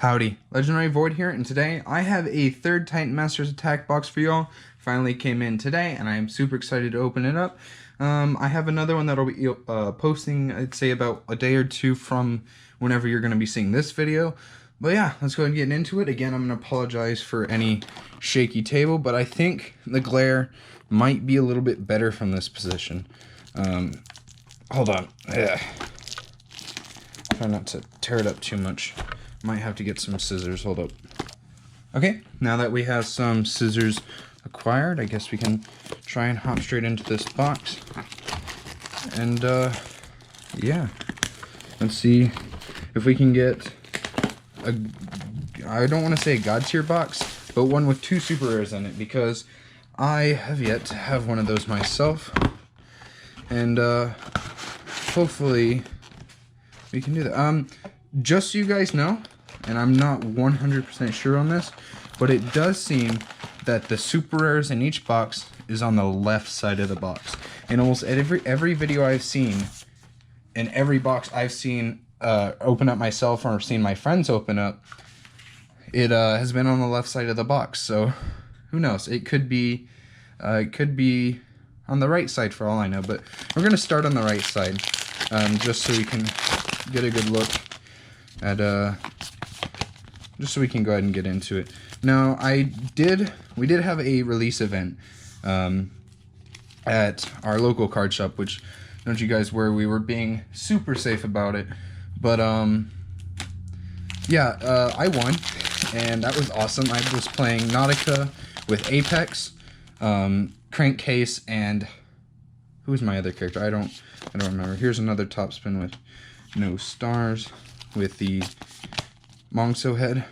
Howdy, Legendary Void here, and today I have a third Titan Masters attack box for y'all. Finally came in today, and I am super excited to open it up. I have another one that'll be posting, I'd say, about a day or two from whenever you're going to be seeing this video. But yeah, let's go ahead and get into it. Again, I'm going to apologize for any shaky table, but I think the glare might be a little bit better from this position. Hold on. Yeah. Try not to tear it up too much. Might have to get some scissors. Hold up. Okay, now that we have some scissors acquired, I guess we can try and hop straight into this box. And yeah, let's see if we can get a, I don't want to say a god tier box, but one with 2 super rares in it, because I have yet to have one of those myself. And hopefully we can do that. Just so you guys know, and I'm not 100% sure on this, but it does seem that the super rares in each box is on the left side of the box. In almost every video I've seen, and every box I've seen open up myself or seen my friends open up, it has been on the left side of the box. So who knows? It could be on the right side for all I know. But we're gonna start on the right side, just so we can get a good look at just so we can go ahead and get into it. Now, we did have a release event at our local card shop, which, don't you guys worry, we were being super safe about it. But yeah, I won, and that was awesome. I was playing Nautica with Apex, Crankcase, and who was my other character? I don't remember. Here's another top spin with no stars, with the Mongso head,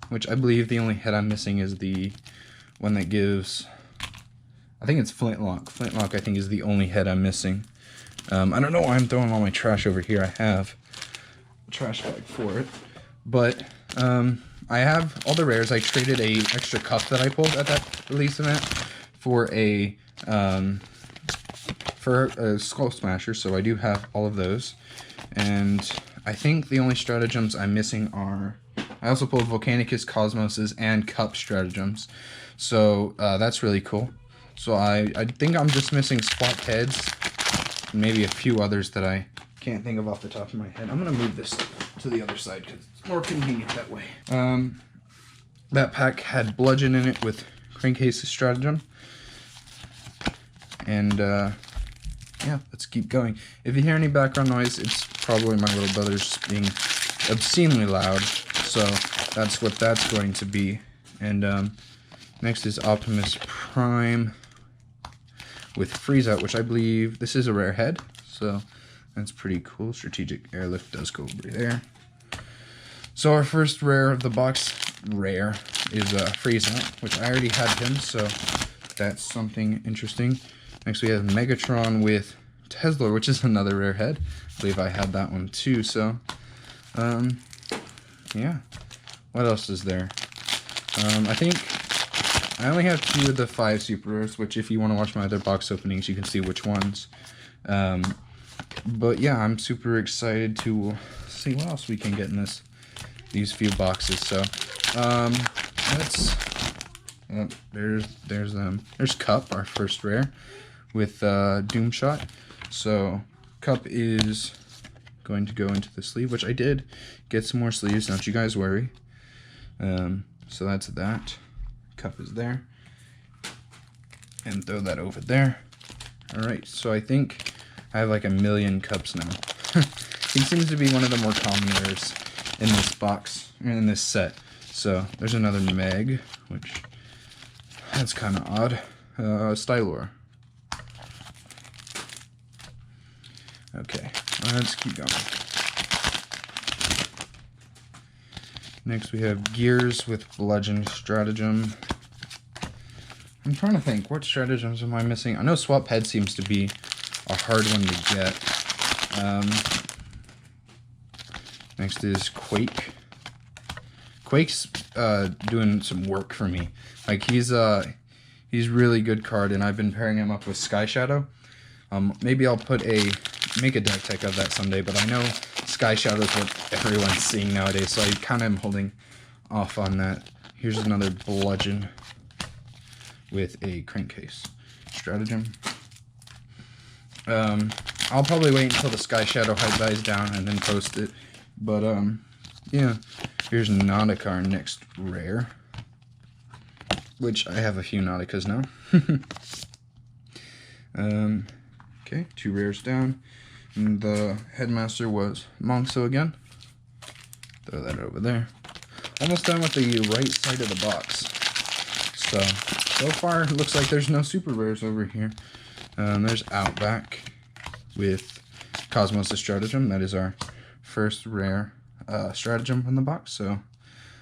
which I believe the only head I'm missing is the one that gives, I think it's Flintlock. Flintlock, I think, is the only head I'm missing. I don't know why I'm throwing all my trash over here. I have a trash bag for it. But I have all the rares. I traded a extra cup that I pulled at that release event for a Skull Smasher, so I do have all of those. And I think the only stratagems I'm missing are, I also pulled Volcanicus, Cosmoses, and Cup stratagems. So that's really cool. So I think I'm just missing Swap Heads, and maybe a few others that I can't think of off the top of my head. I'm going to move this to the other side because it's more convenient that way. That pack had Bludgeon in it with Crankcase's stratagem. And yeah, let's keep going. If you hear any background noise, it's probably my little brother's being obscenely loud, so that's what that's going to be. And next is Optimus Prime with Freeze Out, which I believe this is a rare head, so that's pretty cool. Strategic Airlift does go over there. So our first rare of the box, is Freeze Out, which I already had him, so that's something interesting. Next we have Megatron with Tesla, which is another rare head. I believe I had that one too, so yeah. What else is there? I think I only have 2 of the 5 super rares, which if you want to watch my other box openings, you can see which ones. But yeah, I'm super excited to see what else we can get in these few boxes. So let's there's Cup, our first rare, with Doomshot. So Cup is going to go into the sleeve, which I did get some more sleeves, don't you guys worry. So that's that. Cup is there. And throw that over there. Alright, so I think I have like 1,000,000 cups now. He seems to be one of the more common rares in this box, in this set. So there's another Meg, which that's kind of odd. Stylor. Okay, let's keep going. Next we have Gears with Bludgeon Stratagem. I'm trying to think, what stratagems am I missing? I know Swap Head seems to be a hard one to get. Next is Quake. Quake's doing some work for me. Like, he's really good card, and I've been pairing him up with Sky Shadow. Maybe I'll make a deck tech of that someday, but I know Sky Shadow is what everyone's seeing nowadays, so I kind of am holding off on that. Here's another bludgeon with a crankcase stratagem. I'll probably wait until the Sky Shadow hype dies down and then post it. But yeah, here's Nautica, our next rare, which I have a few Nauticas now. Okay, 2 rares down. And the Headmaster was Monxo again. Throw that over there. Almost done with the right side of the box. So far, it looks like there's no super rares over here. There's Outback with Cosmos the Stratagem. That is our first rare stratagem in the box, so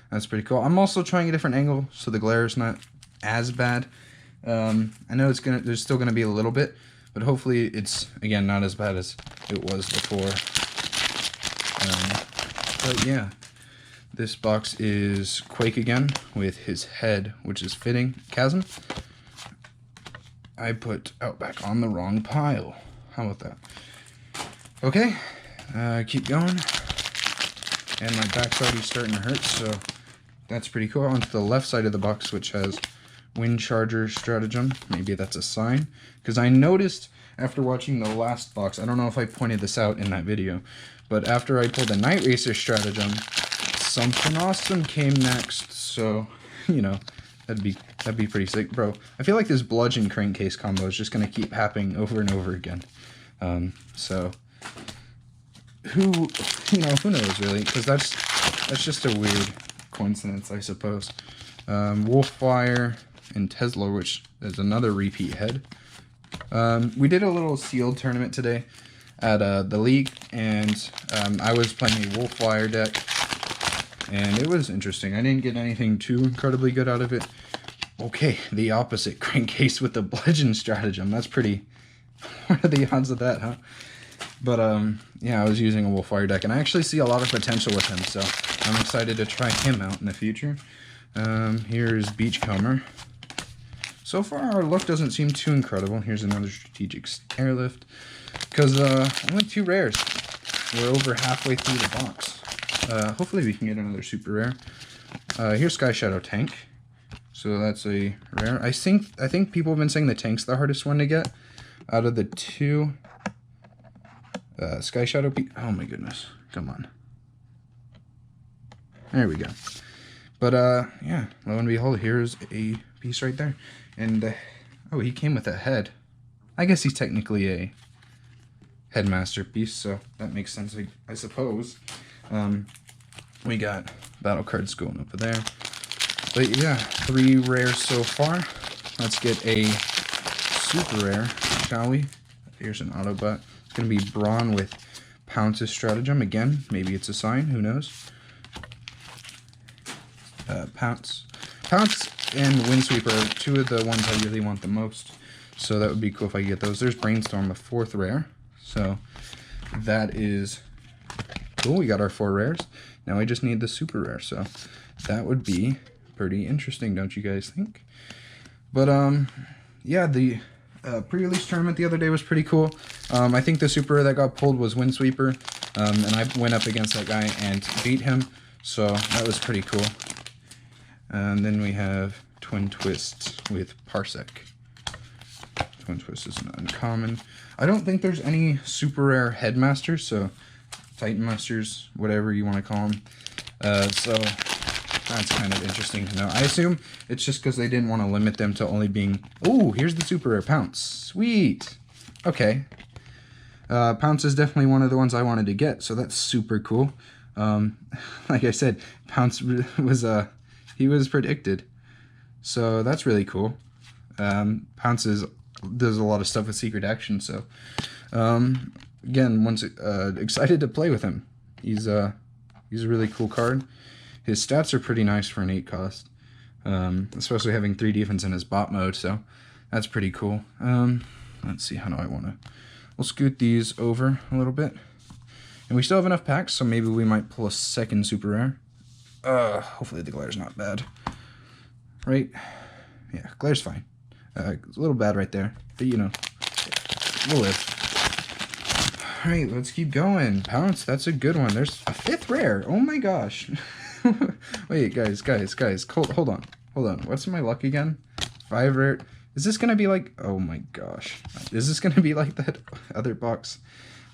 that's pretty cool. I'm also trying a different angle so the glare is not as bad. I know there's still gonna be a little bit, but hopefully it's, again, not as bad as it was before. But yeah, this box is Quake again with his head, which is fitting. Chasm. I put Outback on the wrong pile. How about that? Okay, keep going. And my back's already starting to hurt, so that's pretty cool. Onto the left side of the box, which has Wind Charger Stratagem. Maybe that's a sign, because I noticed after watching the last box, I don't know if I pointed this out in that video, but after I pulled the Night Racer Stratagem, something awesome came next. So, you know, that'd be pretty sick, bro. I feel like this bludgeon crankcase combo is just gonna keep happening over and over again. So who knows really? Because that's just a weird coincidence, I suppose. Wolfwire and Tesla, which is another repeat head. We did a little sealed tournament today at the league, and I was playing a Wolfwire deck, and it was interesting. I didn't get anything too incredibly good out of it. Okay, the opposite crankcase with the bludgeon stratagem. That's pretty... What are the odds of that, huh? But yeah, I was using a Wolfwire deck, and I actually see a lot of potential with him, so I'm excited to try him out in the future. Here's Beachcomber. So far, our luck doesn't seem too incredible. Here's another Strategic Airlift, because only 2 rares. We're over halfway through the box. Hopefully we can get another super rare. Here's Sky Shadow Tank. So that's a rare. I think people have been saying the tank's the hardest one to get out of the 2. Sky Shadow. Oh my goodness! Come on. There we go. But yeah, lo and behold, here's a piece right there. And oh, he came with a head. I guess he's technically a Headmaster piece, so that makes sense, I suppose. We got battle cards going over there. But yeah, 3 rares so far. Let's get a super rare, shall we? Here's an Autobot. It's going to be Brawn with Pounce's Stratagem. Again, maybe it's a sign, who knows? Pounce and Windsweeper are 2 of the ones I really want the most. So that would be cool if I could get those. There's Brainstorm, a 4th rare. So that is cool. We got our 4 rares. Now I just need the super rare. So that would be pretty interesting, don't you guys think? But yeah, the pre-release tournament the other day was pretty cool. I think the super rare that got pulled was Windsweeper, and I went up against that guy and beat him, so that was pretty cool. And then we have Twin Twist with Parsec. Twin Twist is an uncommon. I don't think there's any super rare Headmasters, so Titan Masters, whatever you want to call them. So that's kind of interesting to know. I assume it's just because they didn't want to limit them to only being... Oh, here's the super rare Pounce. Sweet. Okay. Pounce is definitely one of the ones I wanted to get, so that's super cool. Like I said, Pounce was he was predicted, so that's really cool. Pounce does a lot of stuff with secret action, so again, excited to play with him. He's a really cool card. His stats are pretty nice for an 8 cost, especially having 3 defense in his bot mode, so that's pretty cool. Let's see, how do I want to... We'll scoot these over a little bit. And we still have enough packs, so maybe we might pull a second super rare. Hopefully the glare's not bad. Right? Yeah, glare's fine. It's a little bad right there, but you know, we'll live. Alright, let's keep going. Pounce, that's a good one. There's a 5th rare. Oh my gosh. Wait, guys. Hold on. What's my luck again? 5 rare. Is this gonna be like? Oh my gosh. Is this gonna be like that other box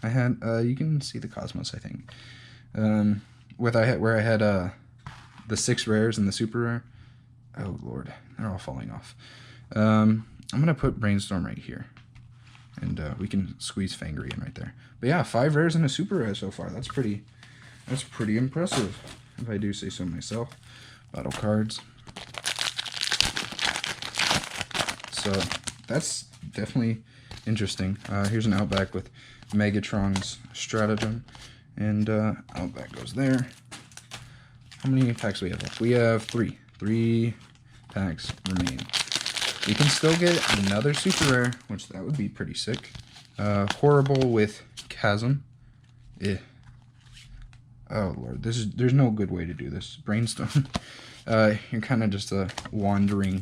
I had? You can see the Cosmos, I think. Where I had the 6 rares and the super rare. Oh lord, they're all falling off. I'm gonna put Brainstorm right here, and we can squeeze Fangry in right there. But yeah, 5 rares and a super rare so far. That's pretty impressive, if I do say so myself. Battle cards. So that's definitely interesting. Here's an Outback with Megatron's Stratagem, and Outback goes there. How many packs do we have left? We have 3. 3 packs remain. We can still get another super rare, which that would be pretty sick. Horrible with Chasm. Oh lord, there's no good way to do this. Brainstorm. You're kind of just a wanderer,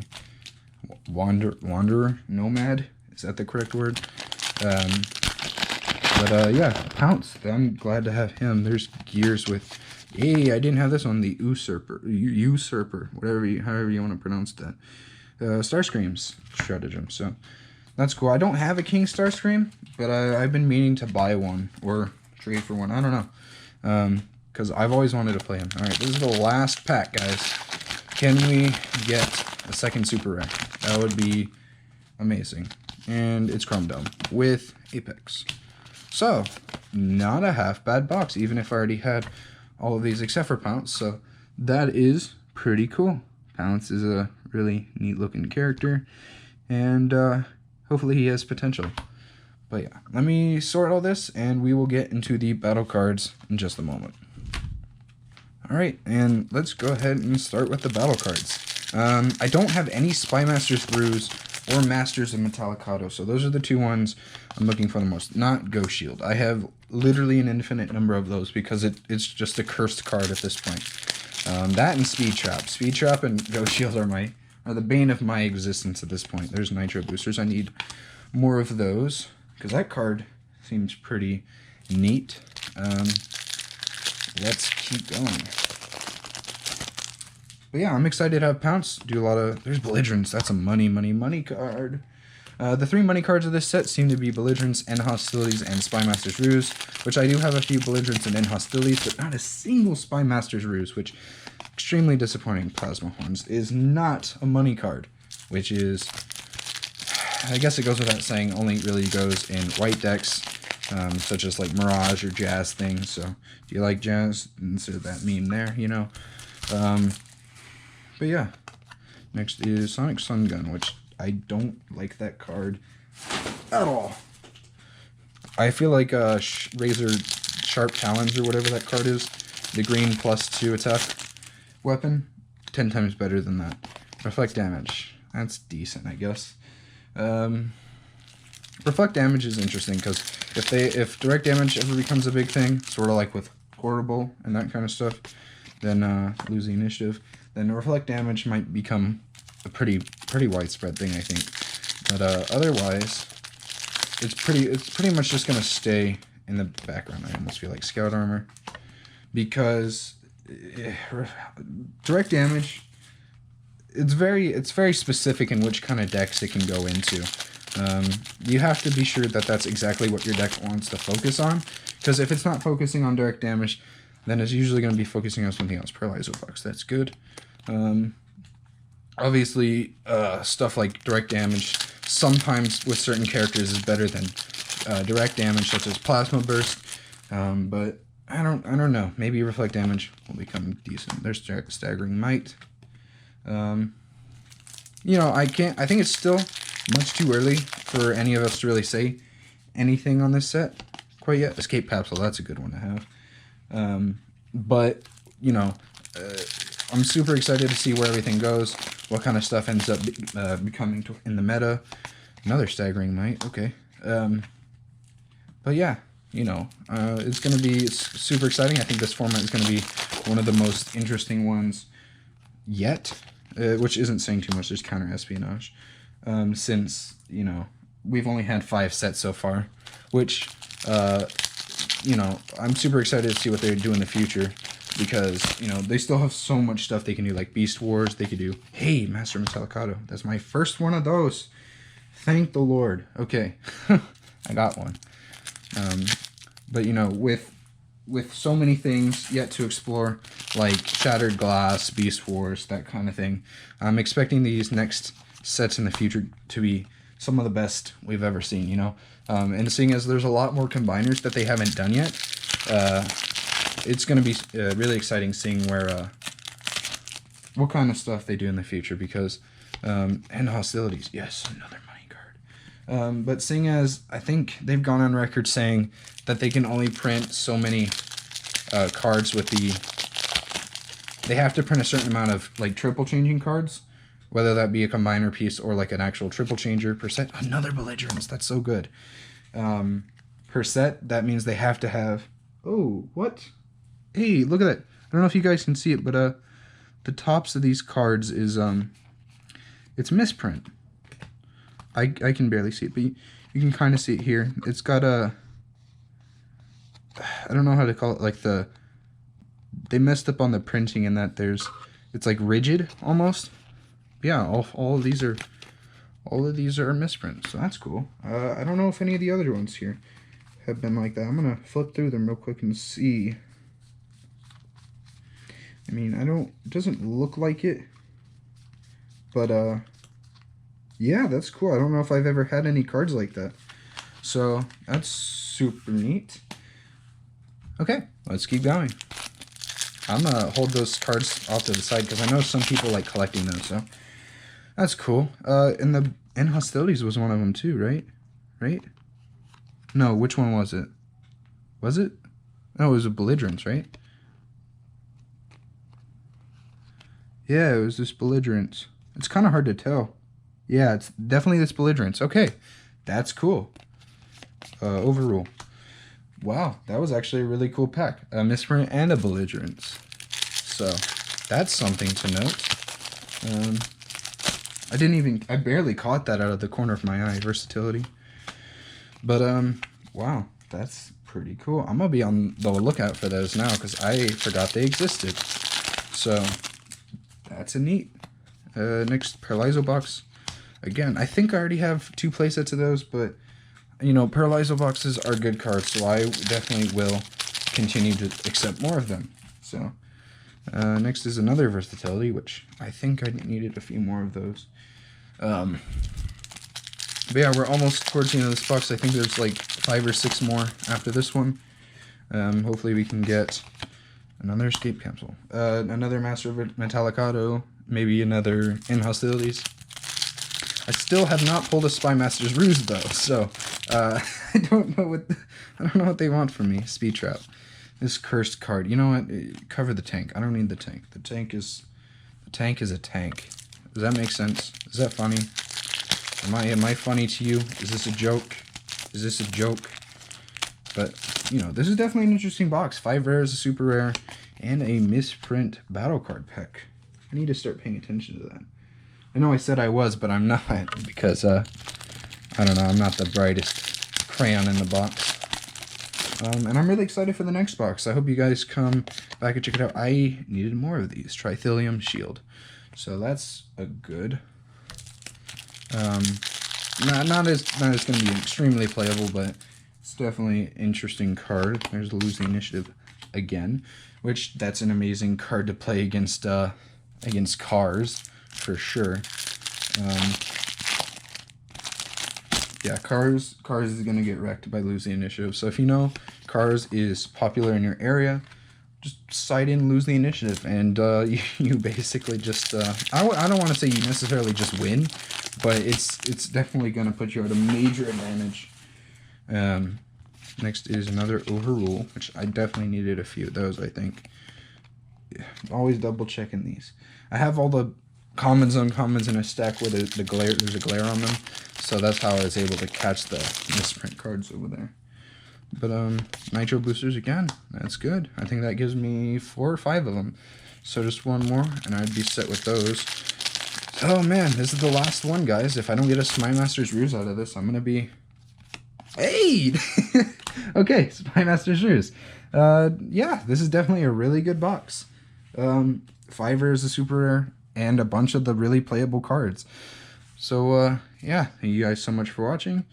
nomad. Is that the correct word? Yeah, Pounce. I'm glad to have him. There's Gears with. Hey, I didn't have this one. The Usurper, however you want to pronounce that. Starscream's Stratagem. So that's cool. I don't have a King Starscream, but I've been meaning to buy one or trade for one. I don't know. Because I've always wanted to play him. All right, this is the last pack, guys. Can we get a second super rare? That would be amazing. And it's Chrome Dome with Apex. So, not a half bad box, even if I already had all of these except for Pounce. So, that is pretty cool. Pounce is a really neat looking character, and hopefully he has potential. But yeah, let me sort all this, and we will get into the battle cards in just a moment. Alright, and let's go ahead and start with the battle cards. I don't have any Spy Masters Brews or Masters of Metallicado, so those are the 2 ones I'm looking for the most. Not Ghost Shield. I have literally an infinite number of those because it's just a cursed card at this point. That and Speed Trap. Speed Trap and Ghost Shield are the bane of my existence at this point. There's Nitro Boosters. I need more of those because that card seems pretty neat. Let's keep going. But yeah, I'm excited to have Pounce do a lot of... There's Belligerence. That's a money card. The 3 money cards of this set seem to be Belligerence, End Hostilities, and Spy Master's Ruse, which I do have a few Belligerence and End Hostilities, but not a single Spy Master's Ruse, which extremely disappointing. Plasma Horns is not a money card, which is... I guess it goes without saying, only really goes in white decks, such as like Mirage or Jazz things. So, do you like Jazz? Insert that meme there, you know. But yeah, next is Sonic Sun Gun, which I don't like that card at all. I feel like Razor Sharp Talons or whatever that card is, the green +2 attack weapon, 10 times better than that. Reflect Damage, that's decent, I guess. Reflect Damage is interesting because if direct damage ever becomes a big thing, sort of like with Horrible and that kind of stuff, then losing initiative, then Reflect Damage might become a pretty widespread thing, I think. But otherwise, it's pretty much just gonna stay in the background. I almost feel like Scout Armor, because direct damage, it's very specific in which kind of decks it can go into. You have to be sure that that's exactly what your deck wants to focus on, because if it's not focusing on direct damage, then it's usually going to be focusing on something else. Paralyzobox, that's good. Obviously, stuff like direct damage sometimes with certain characters is better than direct damage, such as Plasma Burst. But I don't know. Maybe Reflect Damage will become decent. There's Staggering Might. You know, I think it's still much too early for any of us to really say anything on this set quite yet. Escape Capsule, that's a good one to have. But, you know, I'm super excited to see where everything goes, what kind of stuff ends up becoming in the meta. Another Staggering Might, okay. But yeah, you know, it's going to be super exciting. I think this format is going to be one of the most interesting ones yet, which isn't saying too much. There's Counter Espionage. Since, you know, we've only had 5 sets so far, which, you know, I'm super excited to see what they do in the future. because, you know, they still have so much stuff they can do, like Beast Wars. They could do, hey, Master Metallicado. That's my first one of those. Thank the Lord. Okay, I got one. But, you know, with so many things yet to explore, like Shattered Glass, Beast Wars, that kind of thing, I'm expecting these next sets in the future to be some of the best we've ever seen, you know? And seeing as there's a lot more combiners that they haven't done yet, it's going to be really exciting seeing where what kind of stuff they do in the future, because and hostilities, yes, another money card. But seeing as I think they've gone on record saying that they can only print so many cards with they have to print a certain amount of like triple changing cards, whether that be a combiner piece or like an actual triple changer per set. Another belligerence, that's so good. Per set, that means they have to have, oh, what? Hey, look at that. I don't know if you guys can see it, but the tops of these cards is it's misprint. I can barely see it, but you can kind of see it here. It's got a, I don't know how to call it, like they messed up on the printing in that it's like rigid almost. Yeah, all of these are misprints, so that's cool. I don't know if any of the other ones here have been like that. I'm gonna flip through them real quick and see. I mean, it doesn't look like it, but yeah, that's cool. I don't know if I've ever had any cards like that, so that's super neat. Okay, let's keep going. I'm gonna hold those cards off to the side because I know some people like collecting those, so that's cool. And hostilities was one of them too, right? Right? No, which one was it? Was it? No, it was a belligerence, right? Yeah, it was this belligerence. It's kind of hard to tell. Yeah, it's definitely this belligerence. Okay, that's cool. Overrule. Wow, that was actually a really cool pack. A misprint and a belligerence. So, that's something to note. I barely caught that out of the corner of my eye. Versatility. But, wow, that's pretty cool. I'm going to be on the lookout for those now because I forgot they existed. So, that's a neat. Next, Paralyzo box. Again, I think I already have 2 playsets of those, but, you know, Paralyzo boxes are good cards, so I definitely will continue to accept more of them. So, next is another Versatility, which I think I needed a few more of those. But yeah, we're almost towards the end of this box. I think there's like 5 or 6 more after this one. Hopefully we can get another Escape Capsule, another Master of Metallicado, maybe another In Hostilities. I still have not pulled a Spy Master's Ruse though, so I don't know what they want from me. Speed Trap. This cursed card. You know what? Cover the tank. I don't need the tank. The tank is a tank. Does that make sense? Is that funny? Am I funny to you? Is this a joke? Is this a joke? But, you know, this is definitely an interesting box. 5 rares, a super rare, and a misprint battle card pack. I need to start paying attention to that. I know I said I was, but I'm not, because, I don't know, I'm not the brightest crayon in the box. And I'm really excited for the next box. I hope you guys come back and check it out. I needed more of these. Trithelium Shield. So that's a good. Not as going to be extremely playable, but it's definitely an interesting card. There's Lose the Initiative again, which that's an amazing card to play against cars for sure. Yeah, cars is going to get wrecked by Lose the Initiative. So if you know cars is popular in your area, just side in Lose the Initiative, and you basically just I don't want to say you necessarily just win, but it's definitely going to put you at a major advantage. Next is another Overrule, which I definitely needed a few of those, I think. Yeah, always double checking these. I have all the commons, uncommons in a stack where there's a glare on them, so that's how I was able to catch the misprint cards over there. But Nitro Boosters again, that's good. I think that gives me 4 or 5 of them. So just one more, and I'd be set with those. Oh man, this is the last one, guys. If I don't get a Spy Master's Ruse out of this, I'm gonna be... Hey! Okay, Spy Master's Ruse. yeah, this is definitely a really good box. Fiver is a super rare, and a bunch of the really playable cards. So, yeah, thank you guys so much for watching.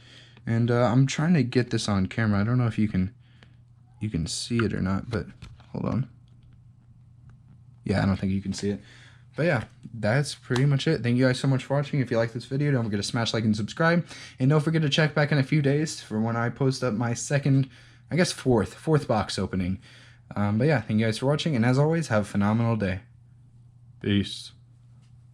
And I'm trying to get this on camera. I don't know if you can see it or not, but hold on. Yeah, I don't think you can see it. But yeah, that's pretty much it. Thank you guys so much for watching. If you like this video, don't forget to smash like and subscribe. And don't forget to check back in a few days for when I post up my second, I guess fourth box opening. But yeah, thank you guys for watching. And as always, have a phenomenal day. Peace.